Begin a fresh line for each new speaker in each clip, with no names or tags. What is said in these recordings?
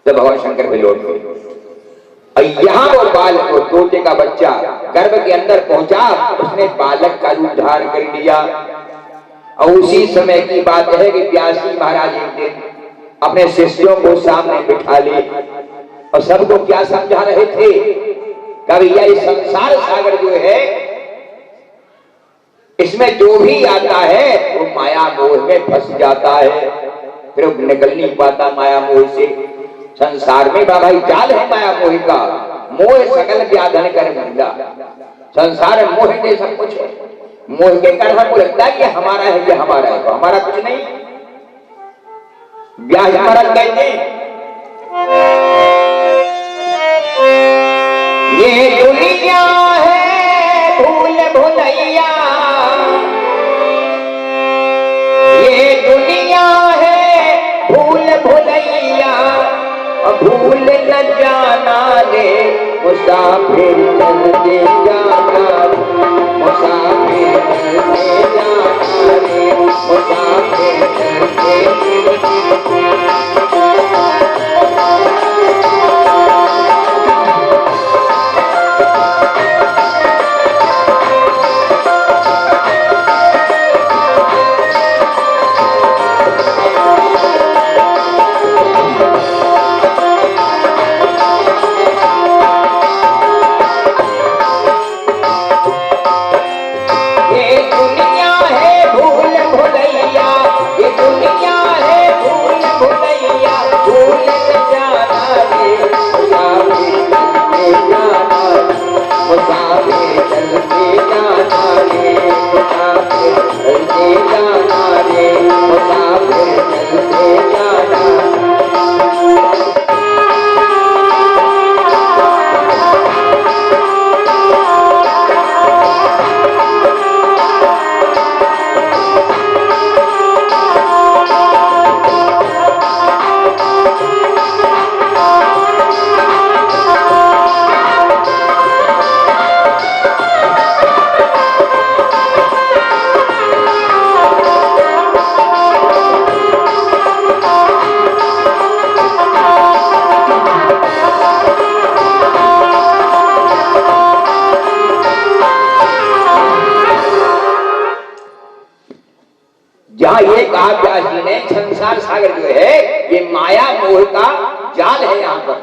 तो भगवान शंकर भी लौट गए। और यहाँ वो बालक, वो तोते का बच्चा गर्भ के अंदर पहुंचा, उसने बालक का रूप धारण कर लिया। और उसी समय की बात है कि व्यास जी महाराज एक दिन अपने शिष्यों को सामने बिठा ले और सबको क्या समझा रहे थे, कभी यह संसार सागर जो है इसमें जो भी आता है वो माया मोह में फंस जाता है, फिर वो निकल नहीं पाता माया मोह से। संसार में भाई जाल है माया मोह का, मोह सकल व्याधन कर मिला। संसार मोह ने सब कुछ है, मोह के कारण हमको लगता है कि हमारा है, ये हमारा है, तो हमारा कुछ नहीं। व्यास महाराज कहते ये दुनिया है भूल भुलैया, ये दुनिया है भूल भुलैया, भूल न जाना रे मुसाफिर चलते जाना, मुसाफिर चलते जाना रे मुसाफिर चलते। संसार सागर जो है ये माया मोह का जाल है। यहाँ पर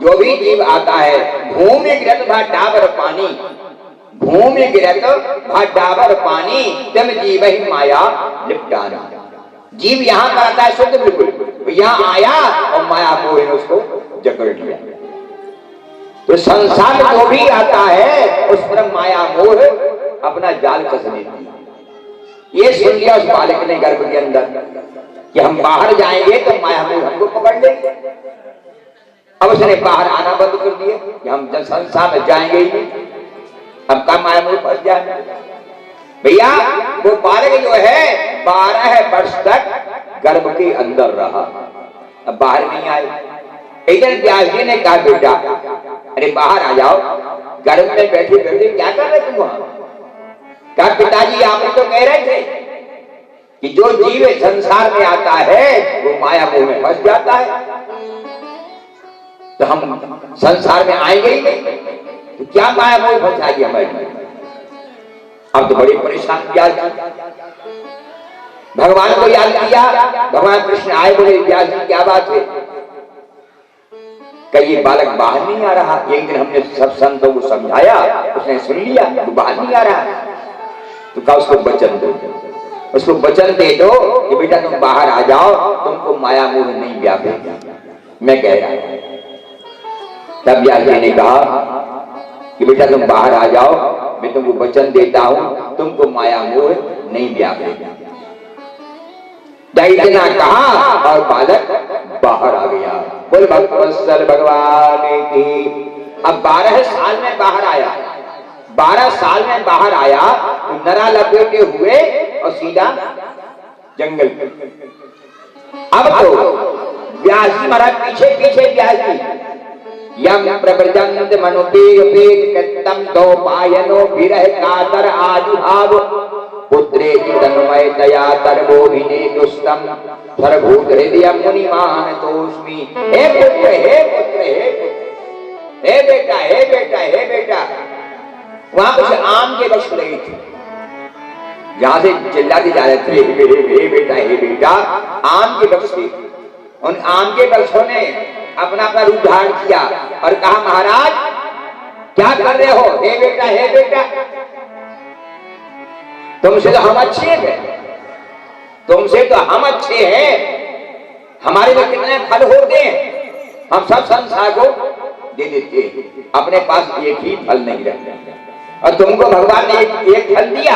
जो भी जीव आता है, भूमि गिरत भा डाबर पानी, भूमि गिरत भा डाबर पानी, तम जीव ही माया लिपटाना। जीव यहाँ पर आता है शुद्ध बिल्कुल, यहाँ आया और माया मोह ने उसको जकड़ लिया। तो संसार जो भी आता है उस पर माया मोह अपना जाल कस लेती है। ये सुन लिया उस बालक ने गर्भ के अंदर कि हम बाहर जाएंगे तो माया मोह हमको पकड़ लेंगे। अब उसने बाहर आना बंद कर दिया कि हम जब संसार में जाएंगे ही नहीं, हम कब माया मोह फंस जाए। भैया वो बालक जो है 12 वर्ष तक गर्भ के अंदर रहा, अब बाहर नहीं आए। इधर व्यास जी ने कहा बेटा अरे बाहर आ जाओ, गर्भ में बैठे बैठे क्या कर रहे तुम वहां? क्या पिताजी आपने तो कह रहे थे कि जो जीव संसार में आता है वो माया मोह में फंस जाता है, तो हम संसार में आएंगे ही नहीं, तो क्या माया मोह फंसाएगी हमारे? अब तो बड़ी परेशान किया। भगवान को याद किया, भगवान कृष्ण आए, बोले व्यास जी क्या बात है? कि ये बालक बाहर नहीं आ रहा। एक दिन हमने सब संतों को समझाया, उसने सुन लिया, वो बाहर नहीं आ रहा। तो कहा उसको वचन दो, उसको वचन दे दो कि बेटा तुम बाहर आ जाओ, तुमको माया मोह नहीं व्यापेगा, मैं कह रहा हूं। तब व्यास जी ने कहा कि बेटा तुम बाहर आ जाओ, मैं तुमको वचन देता हूं, तुमको माया मोह नहीं व्यापेगा। इतना कहा और बालक बाहर आ गया। बोल भक्तवत्सल भगवान की। अब 12 साल में बाहर आया, 12 साल में बाहर आया तो नरा लपेटे हुए और सीधा जंगल। अब तो व्यास जी महाराज पीछे पीछे व्यास जी यम प्रव्रजंत मनुतेय पेट कत्तम दो पायनो विरह कातर आजुभाव पुत्रे तन्मयतया तर्वोहिने दुष्टम सर्वभूत हृदय मुनिमान तोस्मि। हे पुत्र हे पुत्र हे पुत्र, हे बेटा हे बेटा हे बेटा। वहां कुछ आम के वृक्ष लगे थे, जहां से चिल्लाते जा रहे थे हे बेटा हे बेटा। आम के वृक्ष थे, उन आम के वृक्षों ने अपना अपना रूप धारण किया और कहा महाराज क्या कर रहे हो? हे बेटा हे बेटा, तुमसे तो हम अच्छे हैं, तुमसे तो हम अच्छे हैं, हमारे में कितने फल होते हैं, हम सब संसार को दे देते हैं, अपने पास एक ही फल नहीं रहता। और तुमको भगवान ने एक फल दिया,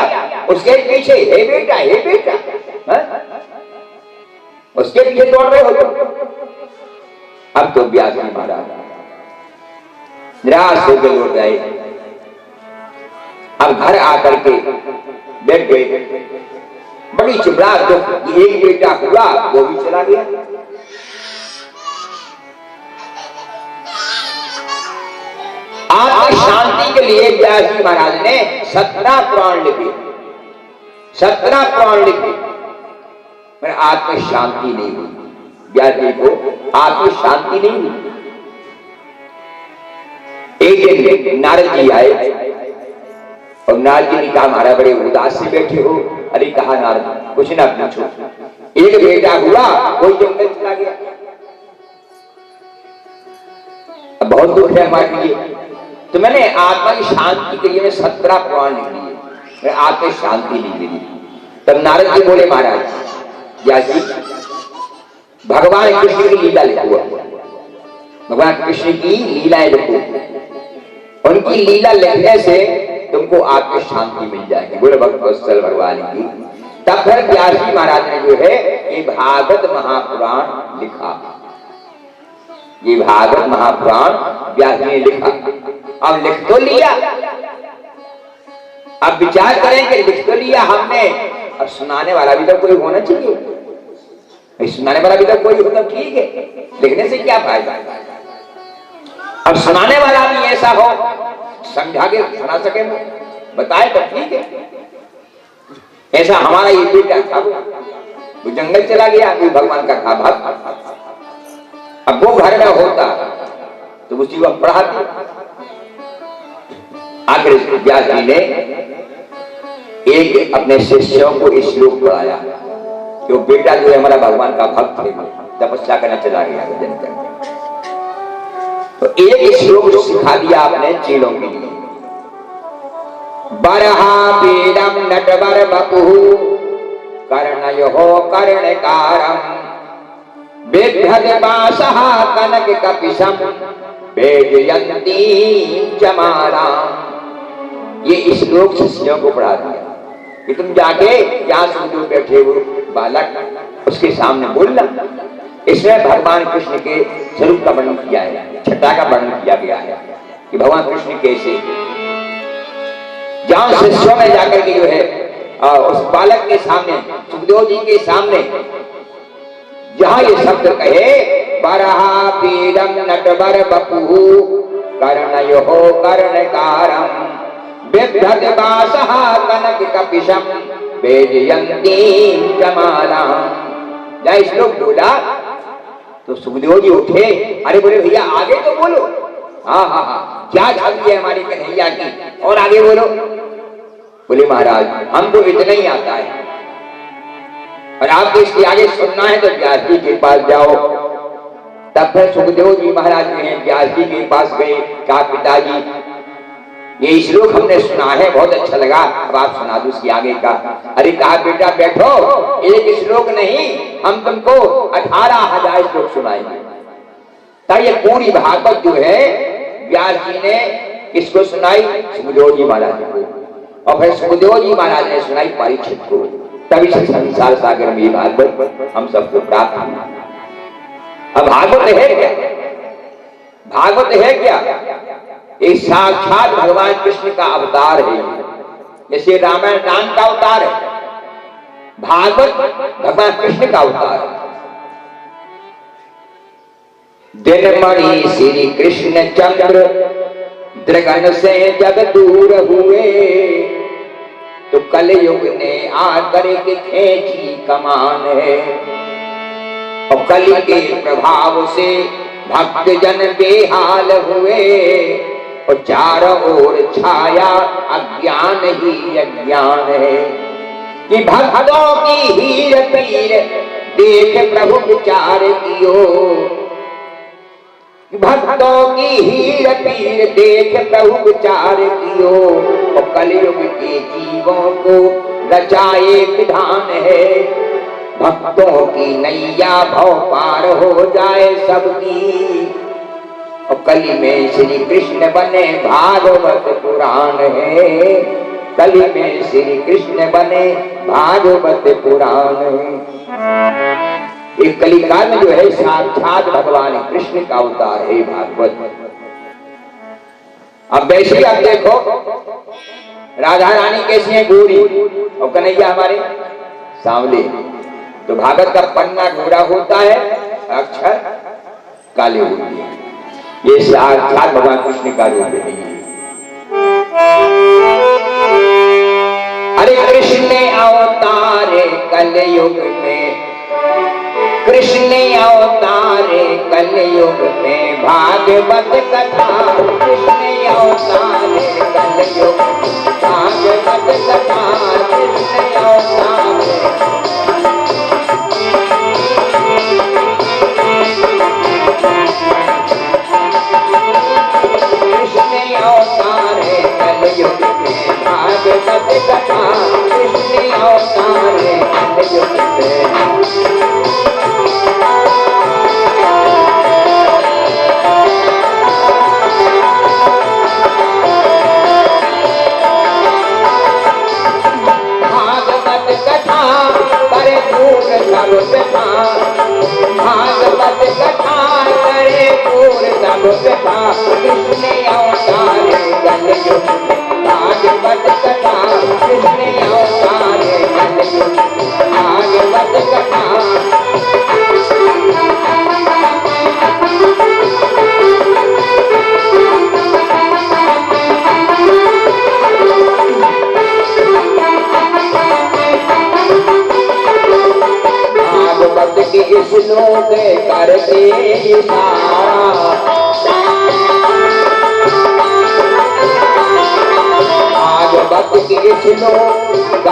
उसके पीछे हे बेटा हे बेटा, उसके पीछे दौड़ रहे हो तुम। अब तो व्यास जी महाराज निराश होकर लौट गए। अब घर आकर के बैठ गए, बड़ी चिपरास दुख। एक बेटा हुआ वो भी चला गया। आत्म शांति के लिए व्यास जी महाराज ने 17 पुराण लिखे, 17 पुराण लिखे, पर आत्म शांति नहीं हुई। व्यास जी को आत्म शांति नहीं हुई। एक दिन नारद जी आए और नारद जी ने कहा महाराज बड़े उदास से बैठे हो। अरे कहा नारद कुछ ना पूछो, एक बेटा हुआ कोई जंगल चला गया, अब बहुत दुख है हमारे लिए। तो मैंने आत्मा की शांति के लिए 17 पुराण लिख लिए, आत्मा शांति नहीं मिली। तब नारद जी बोले महाराज व्यास जी भगवान कृष्ण की लीला लिखो, भगवान कृष्ण की लीलाएं लिखो, उनकी लीला लिखने से तुमको आत्म शांति मिल जाएगी। बोले भक्त वत्सल भगवान की। तब फिर व्यास जी महाराज ने जो है ये भागवत महापुराण लिखा, ये भागवत महापुराण व्यास जी ने लिखा। अब लिख तो लिया, अब विचार करें कि लिख तो लिया हमने, अब सुनाने वाला भी तो कोई होना चाहिए। सुनाने वाला भी तो कोई हो तो ठीक है, लिखने से क्या फायदा। अब सुनाने वाला भी ऐसा हो समझा के सुना सके, बताए तो ठीक है। ऐसा हमारा ये बेटा था, वो जंगल चला गया, कोई भगवान का था भक्त। अब वो घर में होता तो उसी को पढ़ाते। आखिर व्यास जी ने एक अपने शिष्यों को इस श्लोक पढ़ाया कि वो बेटा जो है हमारा भगवान का भक्त है, तपस्या करना चला गया भजन करने। तो एक श्लोक सिखा दिया आपने चेलों के लिए। बरहा पीडम नटवर बपुः कर्णयोः कर्णकारम् बिभ्रतिपाशः कनक कपिशम वेदयन्ती चमाराम्। ये श्लोक शिष्यों को पढ़ा दिया कि तुम जाके यहाँ से जो बैठे हो बालक उसके सामने बोलना। इसमें भगवान कृष्ण के स्वरूप का वर्णन किया है, छटा का वर्णन किया गया है कि भगवान कृष्ण कैसे। जहां शिष्यों में जाकर के जो है उस बालक के सामने सुखदेव जी के सामने जहां ये शब्द कहे बरहा पीडम नटवर बपुः कर्णयोः कर्णकारम् बिभ्रतिपाशः कनक कपिशम वेदयन्ती चमाराम्। जब श्लोक बोला तो सुखदेव जी उठे, अरे बोले भैया आगे तो बोलो। हाँ हाँ हाँ क्या छवि है हमारी कन्हैया की, और आगे बोलो। बोले महाराज हमको इतना ही आता है, और आपको इसके आगे सुनना है तो व्यास जी के पास जाओ। तब फिर सुखदेव जी महाराज ने व्यास जी के पास गए, कहा पिताजी ये श्लोक हमने सुना है, बहुत अच्छा लगा, अब आप सुना दो उसके आगे का। अरे कहा बेटा बैठो, एक श्लोक नहीं हम तुमको 18,000 श्लोक सुनाएंगे। तो ये पूरी भागवत जो है व्यास जी ने किसको सुनाई? सुखदेव जी महाराज को, और फिर सुखदेव जी महाराज ने सुनाई परीक्षित को। तभी से संसार सागर में भागवत हम सबको प्राप्त हुआ। अब भागवत है क्या? भागवत है क्या? ये साक्षात भगवान कृष्ण का अवतार है। जैसे रामायण राम का अवतार है, भागवत भगवान कृष्ण का अवतार है। दिनमणि श्री कृष्ण चंद्र दृगन से जब दूर हुए, तो कलयुग ने आकर के खींची कमान है। और कलि के प्रभाव से भक्त जन बेहाल हुए और चारों ओर छाया अज्ञान ही अज्ञान है। कि भक्तों की हीर पीर देख प्रभु विचार कियो, भक्तों की हीर पीर देख प्रभु विचार कियो। और कलयुग के जीवों को रचाए विधान है, भक्तों की नैया भव पार हो जाए सबकी। और कलि में श्री कृष्ण बने भागवत पुराण है, कलि में श्री कृष्ण बने भागवत पुराण है। ये कलिकाल में जो है साक्षात भगवान कृष्ण का अवतार है भागवत। अब वैसे ही आप देखो राधा रानी कैसी है गोरी और कन्हैया हमारे सांवले। तो भागवत का पन्ना गोरा होता है, अक्षर काले होती है। ये साक्षात भगवान कृष्ण का रूप है। अरे कृष्ण अवतारे कलयुग में, कृष्ण अवतारे कलयुग में भागवत कथा। कृष्ण अवतारे कलयुग में भागवत कथा। कृष्ण अवतारे कलयुग में भागवत कथा। कृष्ण अवतारे कलयुग में भागवत कथा करे पूर सब कथा। कृष्ण अवतारे कलयुग में भागवत कथा। कृष्ण अवतारे कलयुग में भागवत कथा। भागवत के श्लोक करते इशारा, भागवत के श्लोक